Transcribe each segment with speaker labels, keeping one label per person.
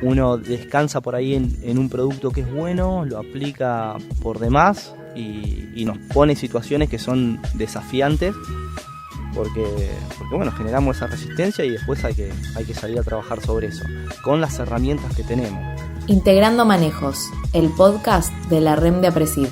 Speaker 1: uno descansa por ahí en un producto que es bueno, lo aplica por demás y nos pone situaciones que son desafiantes porque bueno, generamos esa resistencia y después hay que salir a trabajar sobre eso, con las herramientas que tenemos.
Speaker 2: Integrando Manejos, el podcast de la REM de Apresid.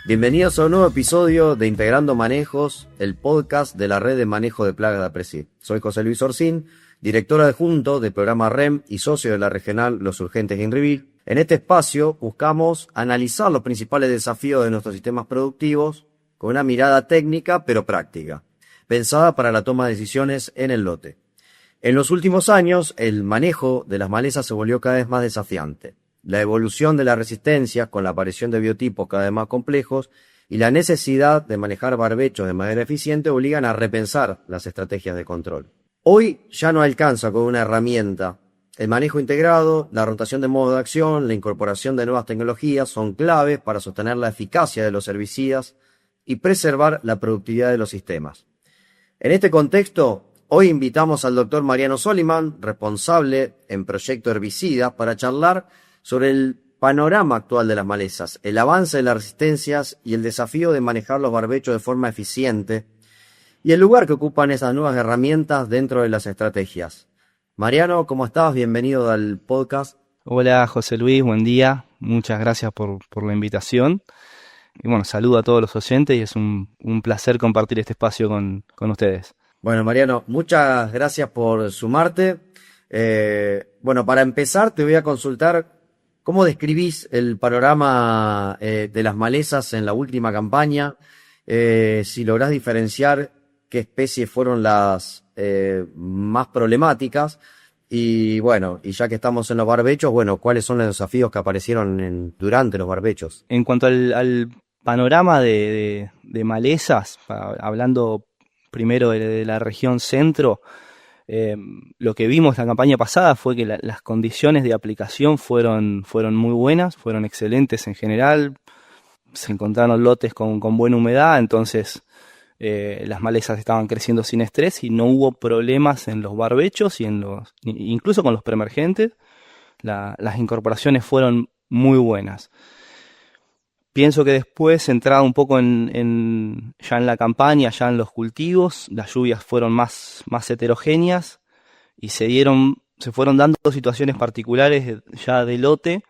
Speaker 3: Bienvenidos a un nuevo episodio de Integrando Manejos, el podcast de la red de manejo de plagas de Apresid. Soy José Luis Orsín, director adjunto del programa REM y socio de la regional Los Urgentes de Inrivil. En este espacio buscamos analizar los principales desafíos de nuestros sistemas productivos con una mirada técnica pero práctica, pensada para la toma de decisiones en el lote. En los últimos años, el manejo de las malezas se volvió cada vez más desafiante. La evolución de la resistencia, con la aparición de biotipos cada vez más complejos, y la necesidad de manejar barbechos de manera eficiente obligan a repensar las estrategias de control. Hoy ya no alcanza con una herramienta. El manejo integrado, la rotación de modo de acción, la incorporación de nuevas tecnologías son claves para sostener la eficacia de los herbicidas y preservar la productividad de los sistemas. En este contexto, hoy invitamos al doctor Mariano Soliman, responsable en Proyecto Herbicida, para charlar sobre el panorama actual de las malezas, el avance de las resistencias y el desafío de manejar los barbechos de forma eficiente y el lugar que ocupan esas nuevas herramientas dentro de las estrategias. Mariano, ¿cómo estás? Bienvenido al podcast.
Speaker 1: Hola José Luis, buen día, muchas gracias por la invitación. Y bueno, saludo a todos los oyentes y es un placer compartir este espacio con ustedes.
Speaker 3: Bueno, Mariano, muchas gracias por sumarte. Bueno, para empezar te voy a consultar cómo describís el panorama de las malezas en la última campaña, si lográs diferenciar qué especies fueron las más problemáticas y bueno, y ya que estamos en los barbechos, bueno, ¿cuáles son los desafíos que aparecieron durante los barbechos?
Speaker 1: En cuanto al panorama de malezas, hablando primero de la región centro, lo que vimos la campaña pasada fue que las condiciones de aplicación fueron muy buenas, fueron excelentes en general, se encontraron lotes con buena humedad, entonces las malezas estaban creciendo sin estrés y no hubo problemas en los barbechos y incluso con los preemergentes, las incorporaciones fueron muy buenas. Pienso que después, entrado un poco ya en la campaña, ya en los cultivos, las lluvias fueron más heterogéneas y se fueron dando situaciones particulares ya de lote,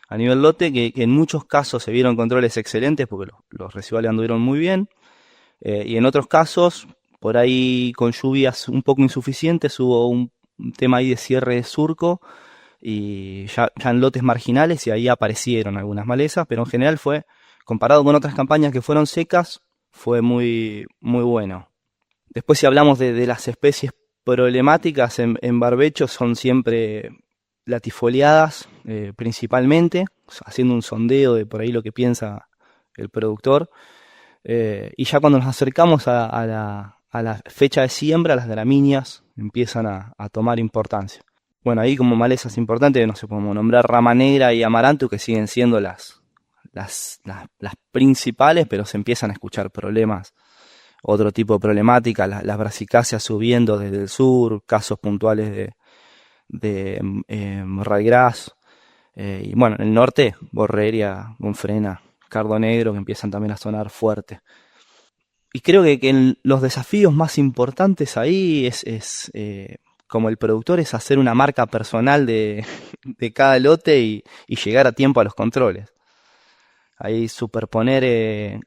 Speaker 1: a nivel lote, que en muchos casos se vieron controles excelentes porque los residuales anduvieron muy bien, y en otros casos, por ahí con lluvias un poco insuficientes, hubo un tema ahí de cierre de surco, y ya en lotes marginales y ahí aparecieron algunas malezas, pero en general comparado con otras campañas que fueron secas, fue muy, muy bueno. Después, si hablamos de las especies problemáticas en barbechos, son siempre latifoliadas, principalmente, haciendo un sondeo de por ahí lo que piensa el productor, y ya cuando nos acercamos a la fecha de siembra, las gramíneas empiezan a tomar importancia. Bueno, ahí como malezas importantes, no sé, podemos nombrar rama negra y amaranto, que siguen siendo las principales, pero se empiezan a escuchar problemas, otro tipo de problemática, las brasicáceas subiendo desde el sur, casos puntuales de ryegrass, y bueno, en el norte, borreria, gonfrena, cardo negro, que empiezan también a sonar fuerte. Y creo que los desafíos más importantes ahí es como el productor, es hacer una marca personal de cada lote y llegar a tiempo a los controles. Ahí superponer,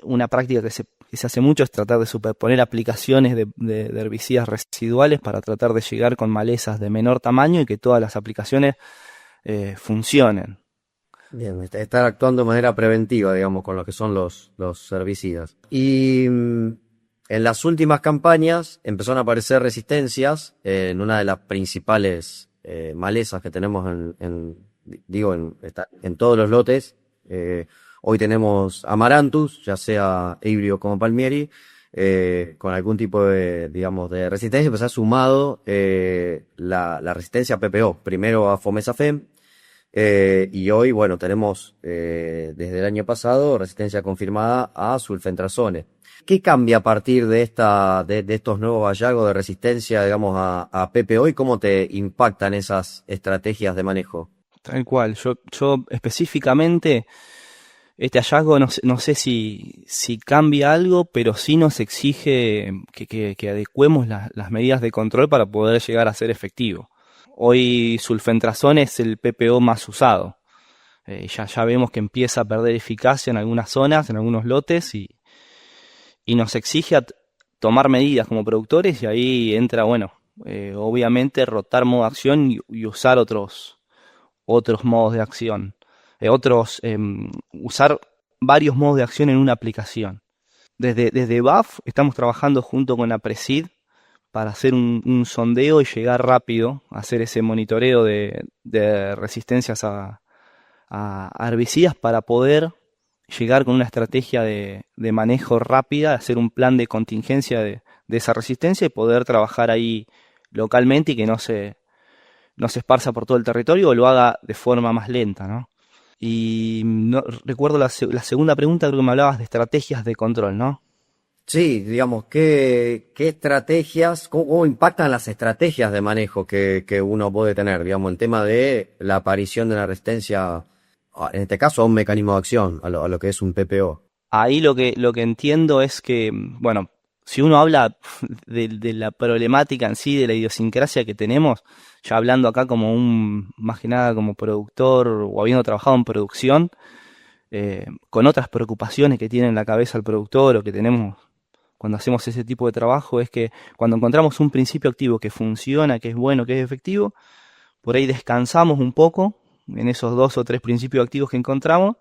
Speaker 1: una práctica que se hace mucho es tratar de superponer aplicaciones de herbicidas residuales para tratar de llegar con malezas de menor tamaño y que todas las aplicaciones funcionen.
Speaker 3: Bien, estar actuando de manera preventiva, digamos, con lo que son los herbicidas. Y en las últimas campañas empezaron a aparecer resistencias en una de las principales malezas que tenemos en todos los lotes. Hoy tenemos Amaranthus, ya sea híbrido como Palmieri, con algún tipo de resistencia, pero se ha sumado la resistencia a PPO, primero a Fomesafem, y hoy, bueno, tenemos desde el año pasado resistencia confirmada a sulfentrazone. ¿Qué cambia a partir de estos nuevos hallazgos de resistencia, digamos, a PPO y cómo te impactan esas estrategias de manejo?
Speaker 1: Tal cual. Yo específicamente, este hallazgo no sé si cambia algo, pero sí nos exige que adecuemos las medidas de control para poder llegar a ser efectivo. Hoy sulfentrazón es el PPO más usado. Ya vemos que empieza a perder eficacia en algunas zonas, en algunos lotes, y nos exige tomar medidas como productores, y ahí entra, bueno, obviamente rotar modo de acción y usar otros modos de acción. Usar varios modos de acción en una aplicación. Desde BAF estamos trabajando junto con la Presid para hacer un sondeo y llegar rápido a hacer ese monitoreo de resistencias a herbicidas para poder llegar con una estrategia de manejo rápida, hacer un plan de contingencia de esa resistencia y poder trabajar ahí localmente y que no se esparza por todo el territorio o lo haga de forma más lenta, ¿no? Y no, recuerdo la segunda pregunta, creo que me hablabas de estrategias de control, ¿no?
Speaker 3: Sí, digamos, ¿qué estrategias, cómo impactan las estrategias de manejo que uno puede tener, digamos, en tema de la aparición de la resistencia, en este caso, a un mecanismo de acción, a lo que es un PPO?
Speaker 1: Ahí lo que entiendo es que, bueno, si uno habla de la problemática en sí, de la idiosincrasia que tenemos, ya hablando acá como más que nada como productor o habiendo trabajado en producción, con otras preocupaciones que tiene en la cabeza el productor o que tenemos cuando hacemos ese tipo de trabajo, es que cuando encontramos un principio activo que funciona, que es bueno, que es efectivo, por ahí descansamos un poco en esos 2 o 3 principios activos que encontramos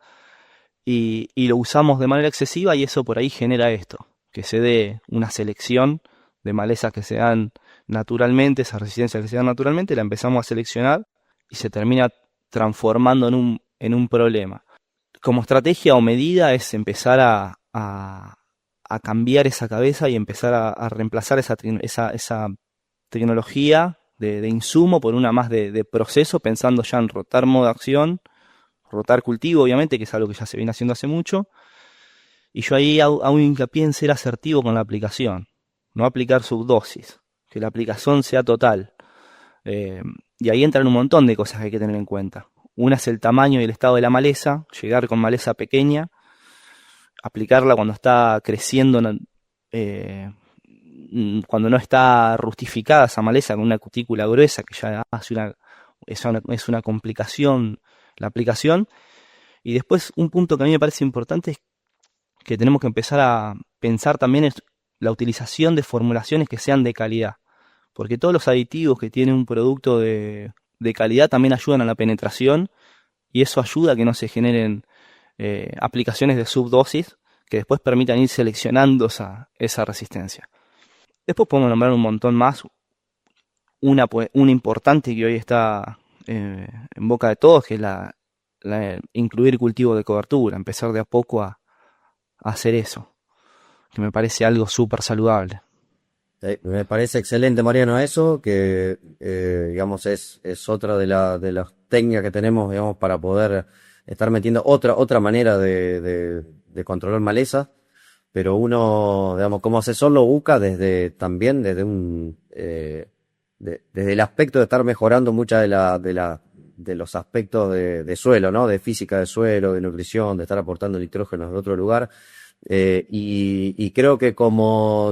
Speaker 1: y lo usamos de manera excesiva, y eso por ahí genera esto, que se dé una selección de malezas que se dan naturalmente, esas resistencias que se dan naturalmente, la empezamos a seleccionar y se termina transformando en un problema. Como estrategia o medida es empezar a cambiar esa cabeza y empezar a reemplazar esa tecnología de insumo por una más de proceso, pensando ya en rotar modo de acción, rotar cultivo, obviamente, que es algo que ya se viene haciendo hace mucho. Y yo ahí hago hincapié en ser asertivo con la aplicación, no aplicar subdosis, que la aplicación sea total. Eh, y ahí entran un montón de cosas que hay que tener en cuenta. Una es el tamaño y el estado de la maleza, llegar con maleza pequeña, aplicarla cuando está creciendo, cuando no está rustificada esa maleza con una cutícula gruesa, que ya es una complicación la aplicación. Y después un punto que a mí me parece importante es que tenemos que empezar a pensar también es la utilización de formulaciones que sean de calidad, porque todos los aditivos que tiene un producto de calidad también ayudan a la penetración, y eso ayuda a que no se generen aplicaciones de subdosis que después permitan ir seleccionando esa resistencia. Después podemos nombrar un montón más. Una importante que hoy está en boca de todos, que es incluir cultivo de cobertura, empezar de a poco a hacer eso, que me parece algo súper saludable.
Speaker 3: Me parece excelente, Mariano, eso, que digamos es otra de las técnicas que tenemos, digamos, para poder estar metiendo otra manera de controlar maleza, pero uno, digamos, como asesor lo busca también desde desde el aspecto de estar mejorando muchas de los aspectos de suelo, ¿no? De física de suelo, de nutrición, de estar aportando nitrógeno de otro lugar. Y creo que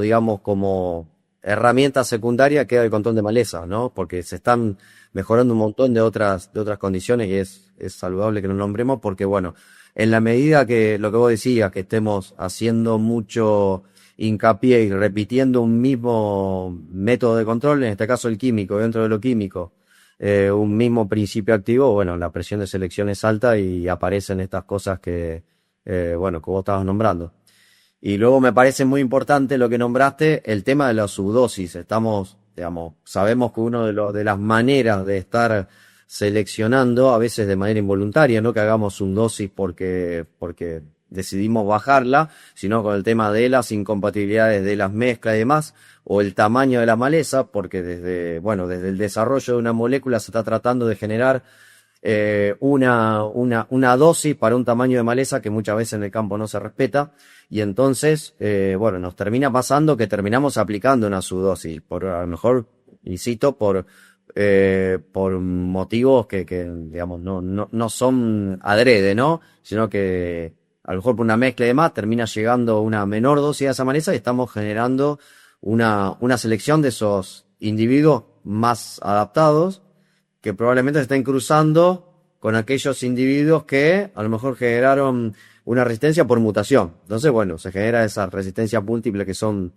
Speaker 3: digamos, como herramienta secundaria queda el control de maleza, ¿no? Porque se están mejorando un montón de otras condiciones y es saludable que lo nombremos porque, bueno, en la medida que lo que vos decías, que estemos haciendo mucho hincapié y repitiendo un mismo método de control, en este caso el químico, dentro de lo químico, un mismo principio activo, bueno, la presión de selección es alta y aparecen estas cosas bueno, que vos estabas nombrando. Y luego me parece muy importante lo que nombraste, el tema de la subdosis. Digamos, sabemos que de las maneras de estar seleccionando, a veces de manera involuntaria, no que hagamos subdosis porque decidimos bajarla, sino con el tema de las incompatibilidades de las mezclas y demás, o el tamaño de la maleza, porque desde el desarrollo de una molécula se está tratando de generar una dosis para un tamaño de maleza que muchas veces en el campo no se respeta. Y entonces, bueno, nos termina pasando que terminamos aplicando una subdosis, por a lo mejor, insisto, por motivos que digamos, no son adrede, ¿no? Sino que a lo mejor por una mezcla y demás termina llegando una menor dosis a esa maleza y estamos generando una selección de esos individuos más adaptados que probablemente se estén cruzando con aquellos individuos que a lo mejor generaron una resistencia por mutación. Entonces, bueno, se genera esas resistencias múltiples que son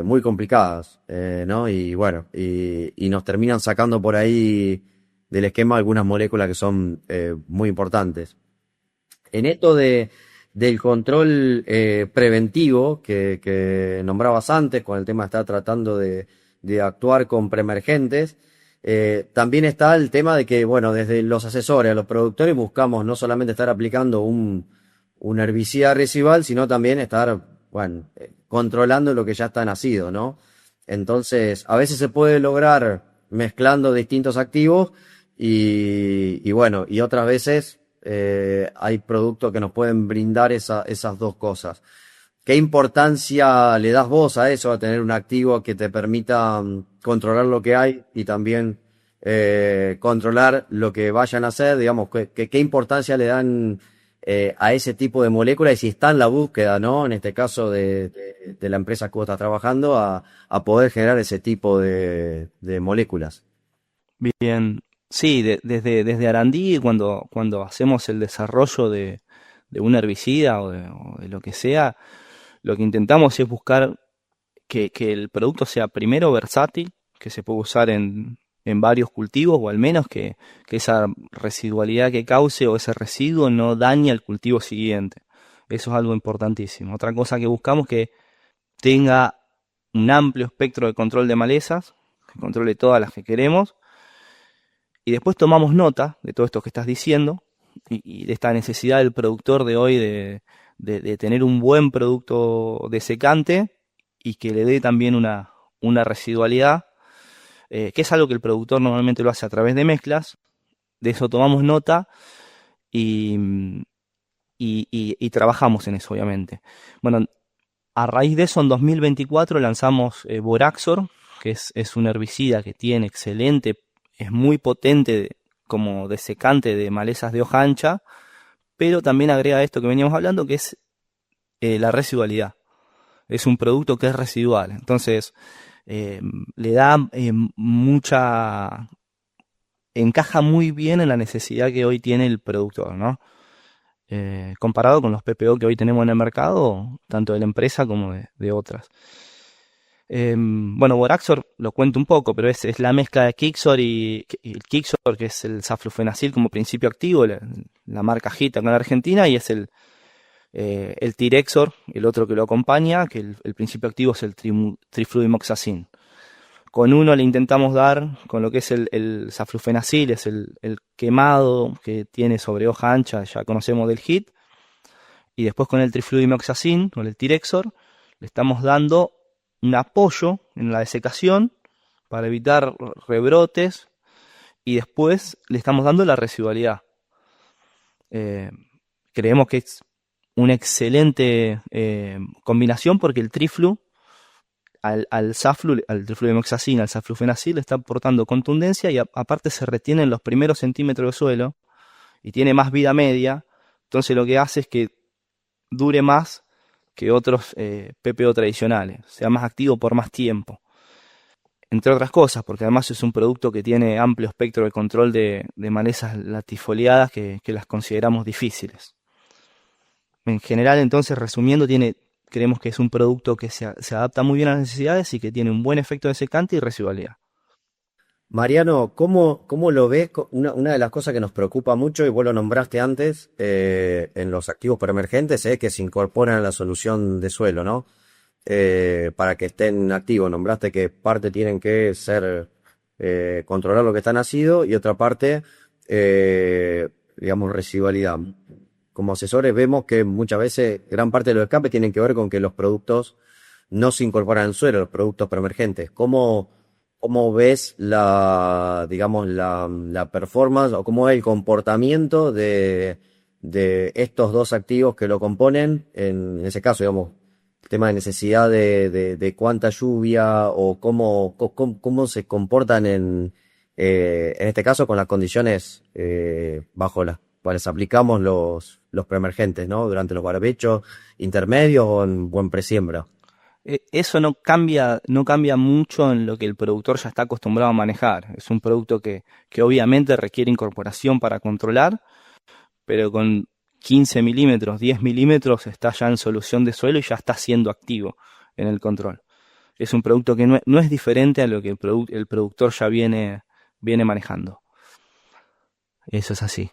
Speaker 3: muy complicadas, ¿no? Y bueno, y nos terminan sacando por ahí del esquema algunas moléculas que son muy importantes. En esto del control preventivo que nombrabas antes, con el tema de estar tratando de actuar con preemergentes, también está el tema de que, bueno, desde los asesores a los productores buscamos no solamente estar aplicando un herbicida residual, sino también estar, bueno, controlando lo que ya está nacido, ¿no? Entonces, a veces se puede lograr mezclando distintos activos y bueno, y otras veces hay productos que nos pueden brindar esas dos cosas. ¿Qué importancia le das vos a eso, a tener un activo que te permita controlar lo que hay y también controlar lo que vayan a hacer? Digamos, ¿qué importancia le dan a ese tipo de moléculas y si está en la búsqueda, ¿no? En este caso de la empresa que vos estás trabajando, a poder generar ese tipo de moléculas.
Speaker 1: Bien, sí, desde Arandí, cuando hacemos el desarrollo de un herbicida o de lo que sea, lo que intentamos es buscar que el producto sea primero versátil, que se pueda usar en varios cultivos, o al menos que esa residualidad que cause o ese residuo no dañe al cultivo siguiente. Eso es algo importantísimo. Otra cosa que buscamos que tenga un amplio espectro de control de malezas, que controle todas las que queremos, y después tomamos nota de todo esto que estás diciendo y de esta necesidad del productor de hoy de tener un buen producto desecante y que le dé también una residualidad, que es algo que el productor normalmente lo hace a través de mezclas. De eso tomamos nota y, y trabajamos en eso, obviamente. Bueno, a raíz de eso, en 2024 lanzamos Boraxor, que es un herbicida que tiene excelente, es muy potente como desecante de malezas de hoja ancha, pero también agrega esto que veníamos hablando, que es la residualidad. Es un producto que es residual, entonces le da mucha... encaja muy bien en la necesidad que hoy tiene el productor, ¿no? Comparado con los PPO que hoy tenemos en el mercado, tanto de la empresa como de otras. Bueno, Boraxor lo cuento un poco, pero es la mezcla de Kixor y el Kixor, que es el saflufenacil como principio activo, la marca Gita acá en Argentina, y es el Tirexor, el otro que lo acompaña, que el principio activo es el trifluimoxacin. Con uno le intentamos dar, con lo que es el saflufenacil, es el quemado que tiene sobre hoja ancha, ya conocemos del HIT, y después con el trifluimoxacin, con el Tirexor, le estamos dando un apoyo en la desecación para evitar rebrotes y después le estamos dando la residualidad. Creemos que es una excelente combinación porque el triflu al trifluimoxacin, al saflufenacil, le está aportando contundencia y aparte se retiene en los primeros centímetros de suelo y tiene más vida media. Entonces lo que hace es que dure más que otros PPO tradicionales, sea más activo por más tiempo. Entre otras cosas, porque además es un producto que tiene amplio espectro de control de malezas latifoliadas que las consideramos difíciles. En general, entonces, resumiendo, creemos que es un producto que se adapta muy bien a las necesidades y que tiene un buen efecto desecante y residualidad.
Speaker 3: Mariano, ¿cómo lo ves? Una de las cosas que nos preocupa mucho, y vos lo nombraste antes, en los activos preemergentes, es que se incorporan a la solución de suelo, ¿no? Para que estén activos. Nombraste que parte tienen que ser, controlar lo que está nacido y otra parte, digamos, residualidad. Como asesores vemos que muchas veces gran parte de los escapes tienen que ver con que los productos no se incorporan al suelo, los productos preemergentes. ¿cómo ves digamos, la performance o cómo es el comportamiento de estos dos activos que lo componen? En ese caso, digamos, el tema de necesidad de cuánta lluvia o cómo se comportan en este caso con las condiciones bajo las cuales aplicamos los preemergentes, ¿no? Durante los barbechos intermedios o en buen presiembra.
Speaker 1: Eso no cambia mucho en lo que el productor ya está acostumbrado a manejar. Es un producto que obviamente requiere incorporación para controlar, pero con 15 milímetros, 10 milímetros está ya en solución de suelo y ya está siendo activo en el control. Es un producto que no es diferente a lo que el productor ya viene manejando. Eso es así.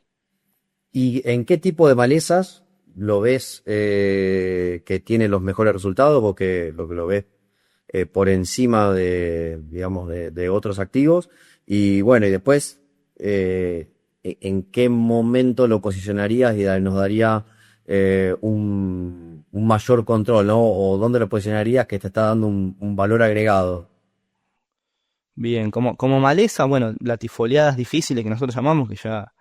Speaker 3: ¿Y en qué tipo de malezas lo ves que tiene los mejores resultados o que lo ves por encima digamos, de otros activos? Y bueno, y después, ¿en qué momento lo posicionarías y nos daría un mayor control, ¿no? O dónde lo posicionarías que te está dando un valor agregado.
Speaker 1: Bien, como maleza, bueno, latifoliadas difíciles que nosotros llamamos, que ya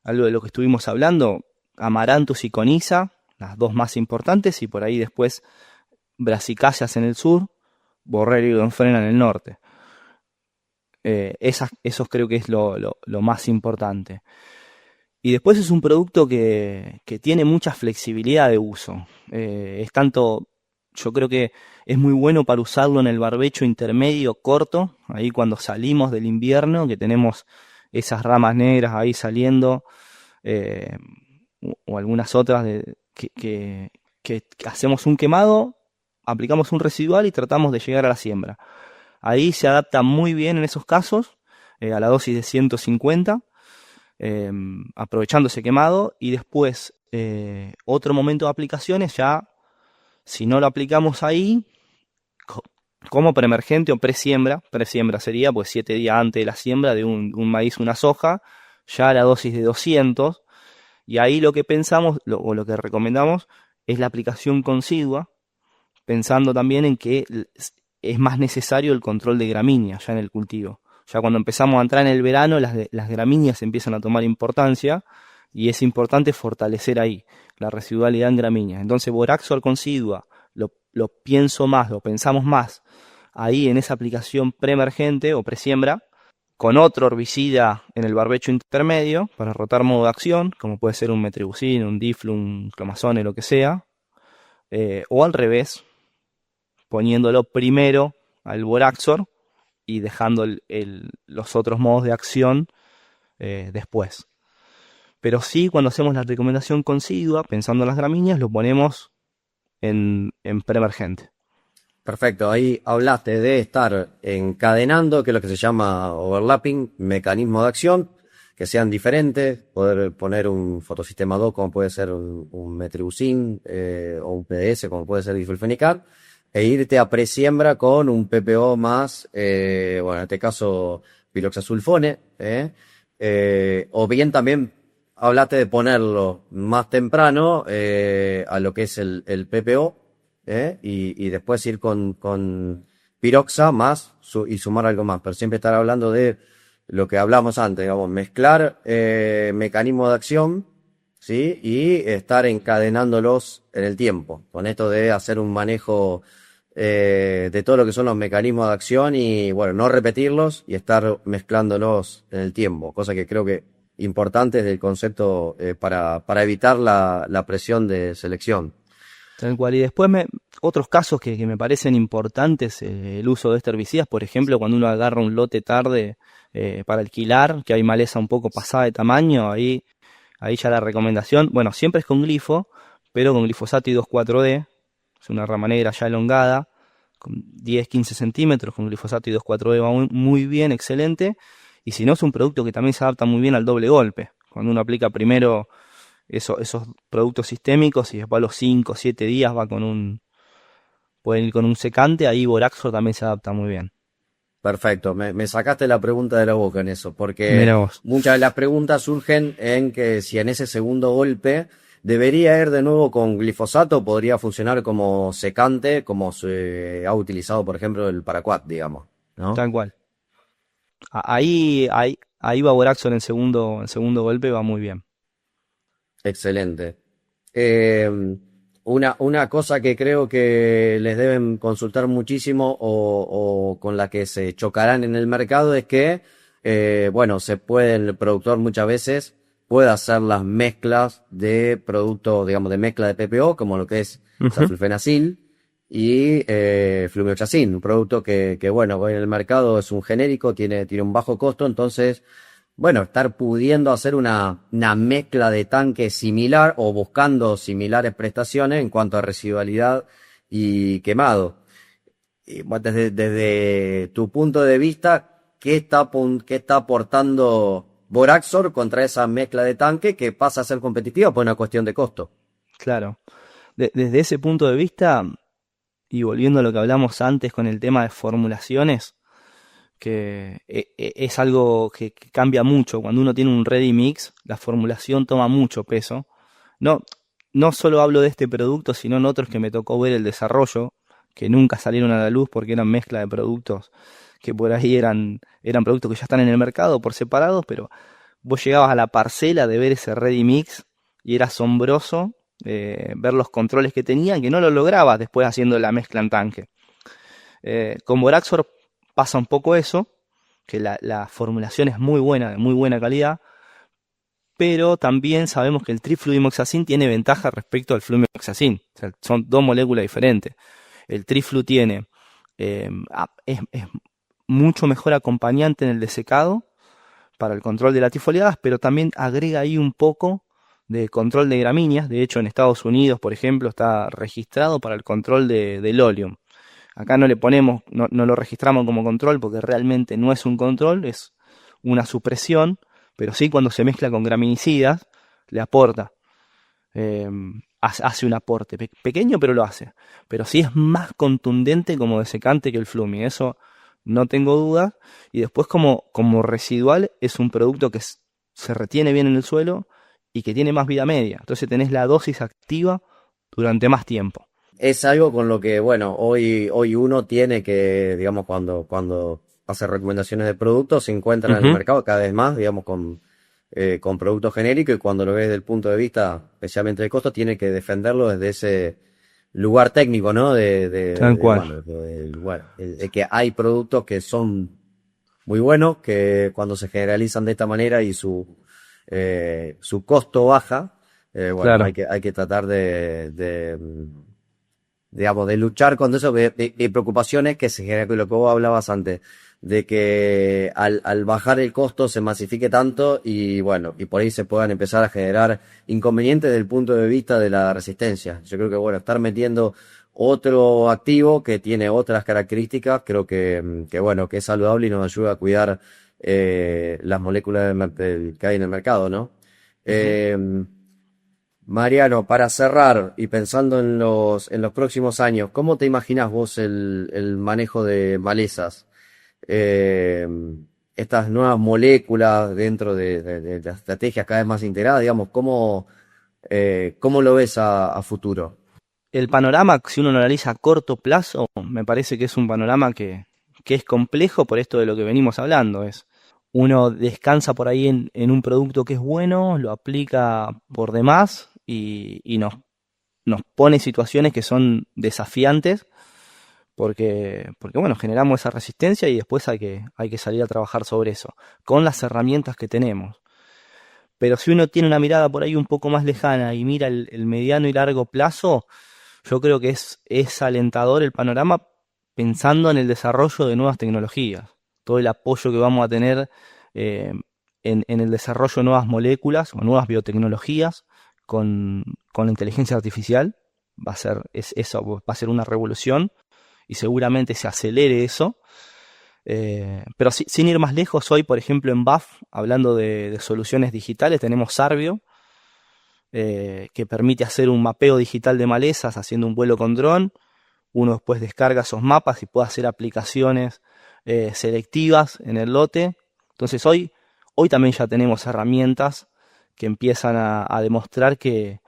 Speaker 1: algo de lo que estuvimos hablando, Amaranthus y Coniza, las dos más importantes, y por ahí después Brasicáceas en el sur, Borrero y Donfrena en el norte. Esos creo que es lo más importante. Y después es un producto que tiene mucha flexibilidad de uso. Es tanto, yo creo que es muy bueno para usarlo en el barbecho intermedio corto, ahí cuando salimos del invierno, que tenemos esas ramas negras ahí saliendo, eh, o algunas otras que hacemos un quemado, aplicamos un residual y tratamos de llegar a la siembra. Ahí se adapta muy bien en esos casos, a la dosis de 150, aprovechando ese quemado, y después otro momento de aplicaciones ya, si no lo aplicamos ahí, como preemergente o presiembra sería pues 7 días antes de la siembra de un maíz, una soja, ya a la dosis de 200, y ahí lo que pensamos, o lo que recomendamos, es la aplicación considua, pensando también en que es más necesario el control de gramíneas ya en el cultivo. Ya cuando empezamos a entrar en el verano, las gramíneas empiezan a tomar importancia y es importante fortalecer ahí la residualidad en gramíneas. Entonces, Boraxor Considua lo pienso más, lo pensamos más ahí en esa aplicación preemergente o presiembra, con otro herbicida en el barbecho intermedio para rotar modo de acción, como puede ser un metribuzin, un diflum, un clomazone, lo que sea, o al revés, poniéndolo primero al Boraxor y dejando los otros modos de acción después. Pero sí, cuando hacemos la recomendación considua, pensando en las gramíneas, lo ponemos en preemergente.
Speaker 3: Perfecto, ahí hablaste de estar encadenando, que es lo que se llama overlapping, mecanismo de acción, que sean diferentes, poder poner un fotosistema 2 como puede ser un metribuzin o un PDS como puede ser diflufenicat, e irte a presiembra con un PPO más, bueno, en este caso piloxazulfone, o bien también hablaste de ponerlo más temprano a lo que es el PPO, y después ir con piroxa más y sumar algo más, pero siempre estar hablando de lo que hablamos antes, digamos, mezclar mecanismos de acción, ¿sí? Y estar encadenándolos en el tiempo, con esto de hacer un manejo de todo lo que son los mecanismos de acción y, bueno, no repetirlos y estar mezclándolos en el tiempo, cosa que creo que importante es el concepto para evitar la presión de selección.
Speaker 1: Tal cual. Y después otros casos que me parecen importantes, el uso de este herbicida, por ejemplo, cuando uno agarra un lote tarde para alquilar, que hay maleza un poco pasada de tamaño, ahí ya la recomendación, bueno, siempre es con glifo, pero con glifosato y 2,4-D, es una rama negra ya elongada, con 10-15 centímetros, con glifosato y 2,4-D va muy bien, excelente, y si no es un producto que también se adapta muy bien al doble golpe, cuando uno aplica primero esos productos sistémicos y después a los 5 o 7 días pueden ir con un secante, ahí Boraxor también se adapta muy bien.
Speaker 3: Perfecto, me sacaste la pregunta de la boca en eso, porque
Speaker 1: Mira vos.
Speaker 3: muchas de las preguntas surgen en que si en ese segundo golpe debería ir de nuevo con glifosato, podría funcionar como secante, como se ha utilizado, por ejemplo, el paraquat, digamos, ¿no?
Speaker 1: Tal cual. Ahí va Boraxor en segundo golpe, va muy bien.
Speaker 3: Excelente. Eh, una cosa que creo que les deben consultar muchísimo o con la que se chocarán en el mercado es que, bueno, el productor muchas veces puede hacer las mezclas de productos, digamos, de mezcla de PPO, como lo que es
Speaker 1: Ujú.
Speaker 3: sulfenacil y flumioxacin, un producto que, bueno, en el mercado es un genérico, tiene un bajo costo, entonces bueno, estar pudiendo hacer una mezcla de tanque similar o buscando similares prestaciones en cuanto a residualidad y quemado. Y, bueno, desde tu punto de vista, qué está aportando Boraxor contra esa mezcla de tanque que pasa a ser competitiva por una cuestión de costo?
Speaker 1: Claro. Desde ese punto de vista, y volviendo a lo que hablamos antes con el tema de formulaciones, que es algo que cambia mucho. Cuando uno tiene un ready mix, la formulación toma mucho peso. No, no solo hablo de este producto, sino en otros que me tocó ver el desarrollo, que nunca salieron a la luz porque eran mezcla de productos que por ahí eran productos que ya están en el mercado por separado, pero vos llegabas a la parcela de ver ese ready mix y era asombroso ver los controles que tenían, que no lo lograbas después haciendo la mezcla en tanque. Con Boraxor pasa un poco eso, que la formulación es muy buena, de muy buena calidad, pero también sabemos que el trifluimoxacin tiene ventaja respecto al flumioxacin. O sea, son dos moléculas diferentes. El triflu tiene, es mucho mejor acompañante en el desecado para el control de latifoliadas, pero también agrega ahí un poco de control de gramíneas. De hecho, en Estados Unidos, por ejemplo, está registrado para el control del oleum. Acá no le ponemos, no lo registramos como control porque realmente no es un control, es una supresión, pero sí cuando se mezcla con graminicidas le aporta, eh, hace un aporte pequeño, pero lo hace. Pero sí es más contundente como desecante que el Flumi, eso no tengo dudas. Y después como residual es un producto que se retiene bien en el suelo y que tiene más vida media. Entonces tenés la dosis activa durante más tiempo.
Speaker 3: Es algo con lo que, bueno, hoy uno tiene que, digamos, cuando hace recomendaciones de productos, se encuentra en el
Speaker 1: Ujú.
Speaker 3: mercado cada vez más, digamos, con productos genéricos y cuando lo ves desde el punto de vista, especialmente del costo, tiene que defenderlo desde ese lugar técnico, ¿no?
Speaker 1: Tal cual.
Speaker 3: Bueno, de que hay productos que son muy buenos, que cuando se generalizan de esta manera y su costo baja, bueno,
Speaker 1: Claro.
Speaker 3: hay que tratar digamos, de luchar con eso. Mi preocupación es que se genera lo que vos hablabas antes, de que al bajar el costo se masifique tanto y bueno, y por ahí se puedan empezar a generar inconvenientes desde el punto de vista de la resistencia. Yo creo que bueno, estar metiendo otro activo que tiene otras características, creo que bueno, que es saludable y nos ayuda a cuidar las moléculas que hay en el mercado, ¿no?
Speaker 1: Ujú.
Speaker 3: Eh, Mariano, para cerrar y pensando en los próximos años, ¿cómo te imaginas vos el manejo de malezas? Eh, Estas nuevas moléculas dentro de las estrategias cada vez más integradas, digamos, ¿cómo lo ves a futuro?
Speaker 1: El panorama, si uno lo analiza a corto plazo, me parece que es un panorama que es complejo por esto de lo que venimos hablando. Uno descansa por ahí en un producto que es bueno, lo aplica por demás y nos pone situaciones que son desafiantes porque bueno, generamos esa resistencia y después hay que salir a trabajar sobre eso, con las herramientas que tenemos. Pero si uno tiene una mirada por ahí un poco más lejana y mira el mediano y largo plazo, yo creo que es alentador el panorama pensando en el desarrollo de nuevas tecnologías, todo el apoyo que vamos a tener eh, en el desarrollo de nuevas moléculas o nuevas biotecnologías con la inteligencia artificial. Eso va a ser una revolución y seguramente se acelere eso. Pero sin ir más lejos, hoy, por ejemplo, en BAF, hablando de soluciones digitales, tenemos Sarbio, que permite hacer un mapeo digital de malezas haciendo un vuelo con dron. Uno después descarga esos mapas y puede hacer aplicaciones selectivas en el lote. Entonces hoy también ya tenemos herramientas que empiezan a demostrar que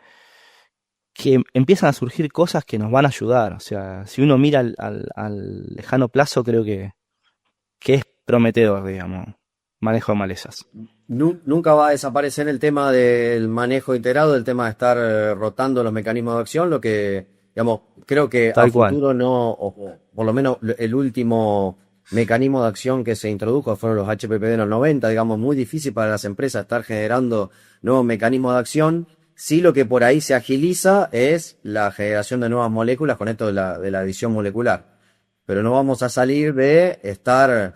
Speaker 1: empiezan a surgir cosas que nos van a ayudar. O sea, si uno mira al lejano plazo, creo que es prometedor, digamos, manejo de malezas.
Speaker 3: Nunca va a desaparecer el tema del manejo integrado, el tema de estar rotando los mecanismos de acción, lo que, digamos, creo que
Speaker 1: Tal
Speaker 3: a
Speaker 1: cual.
Speaker 3: futuro no, o por lo menos el último mecanismo de acción que se introdujo fueron los HPPD en los 90, digamos, muy difícil para las empresas estar generando nuevos mecanismos de acción. Sí, lo que por ahí se agiliza es la generación de nuevas moléculas con esto de la adición molecular. Pero no vamos a salir de estar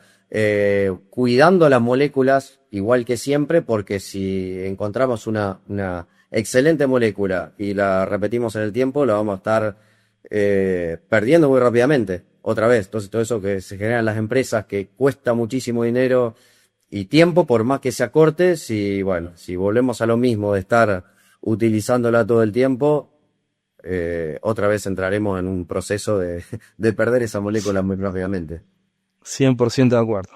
Speaker 3: cuidando las moléculas igual que siempre, porque si encontramos una excelente molécula y la repetimos en el tiempo, la vamos a estar perdiendo muy rápidamente, otra vez. Entonces todo eso que se genera en las empresas, que cuesta muchísimo dinero y tiempo, por más que se acorte, si volvemos a lo mismo de estar utilizándola todo el tiempo, otra vez entraremos en un proceso de perder esa molécula muy rápidamente.
Speaker 1: 100% de acuerdo.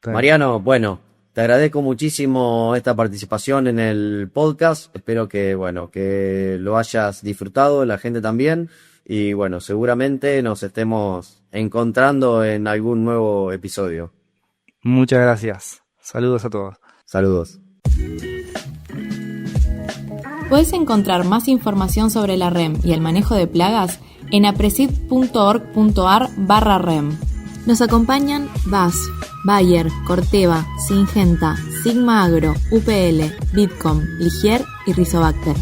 Speaker 3: Mariano, bueno, te agradezco muchísimo esta participación en el podcast. Espero que lo hayas disfrutado, la gente también. Y bueno, seguramente nos estemos encontrando en algún nuevo episodio.
Speaker 1: Muchas gracias. Saludos a todos.
Speaker 3: Saludos.
Speaker 2: Puedes encontrar más información sobre la REM y el manejo de plagas en aprecid.org.ar/REM. Nos acompañan BASF, Bayer, Corteva, Syngenta, Sigma Agro, UPL, Bitkom, Ligier y Rizobacter.